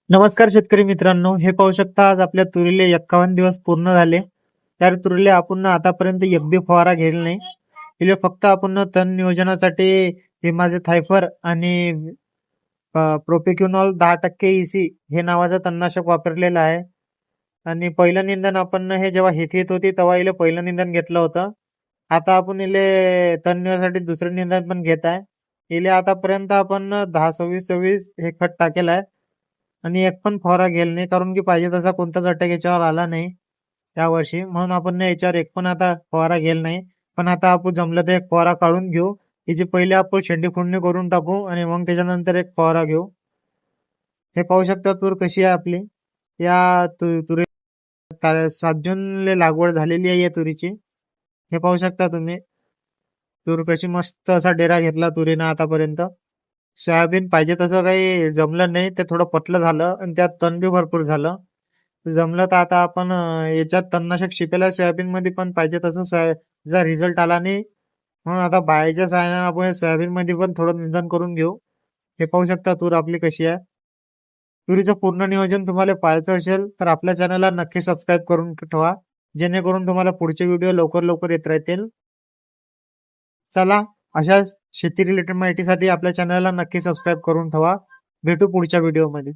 नमस्कार शेतकरी मित्रांनो, हे पाहू शकता आज आपल्या तुरीले 51 दिवस पूर्ण झाले. त्या तुरीले आपण आतापर्यंत एक बी फवारा घेतला नाही. इले फक्त आपण तण नियोजनासाठी हिमाचे थायफर आणि प्रोपिक्युनॉल 10% EC हे नावाचं तणनाशक वापरलेलं आहे. आणि पहिलं निंदन आपण हे जेव्हा हेत होती तेव्हा इले पहिलं निंदन घेतलं होतं. आता आपण इले तण नियोजनासाठी दुसरं निंदन पण घेत आहे. इले आतापर्यंत आपण 10-26-26 हे खत टाकेल आहे. आणि एक पण फवारा गेला नाही, कारण की पाहिजे तसा कोणताच अटॅक याच्यावर आला नाही यावर्षी. म्हणून आपण याच्यावर एक पण आता फवारा गेला नाही. पण आता आपण जमलं तर एक फवारा काढून घेऊ. हिची पहिले आपण शेंडी फोडणी करून टाकू आणि मग त्याच्यानंतर एक फवारा घेऊ. हे पाहू शकता तूर कशी आहे आपली. या तुरी 7 जूनला लागवड झालेली आहे या तुरीची. हे पाहू शकता तुम्ही. तूर कशी मस्त असा डेरा घेतला तुरीनं आतापर्यंत. सोयाबीन पाहिजे तसं काही जमलं नाही, ते थोडं पतलं झालं आणि त्यात तण बी भरपूर झालं. जमलं तर आता आपण याच्यात तणनाशक शिपेला सोयाबीन मध्ये, पण पाहिजे तसं रिझल्ट आला नाही. म्हणून आता बाहेरच्या साहाय्याने आपण सोयाबीन मध्ये पण थोडं निंदन करून घेऊ. हे पाहू शकता तूर आपली कशी आहे. तुरीचं पूर्ण नियोजन तुम्हाला पाहायचं असेल तर आपल्या चॅनलला नक्की सबस्क्राईब करून ठेवा, जेणेकरून तुम्हाला पुढचे व्हिडिओ लवकर लवकर येत राहतील. चला, अशाच शेती रिलेटेड माहितीसाठी आपल्या चॅनलला नक्की सबस्क्राईब करून ठेवा. भेटू पुढच्या व्हिडिओमध्ये.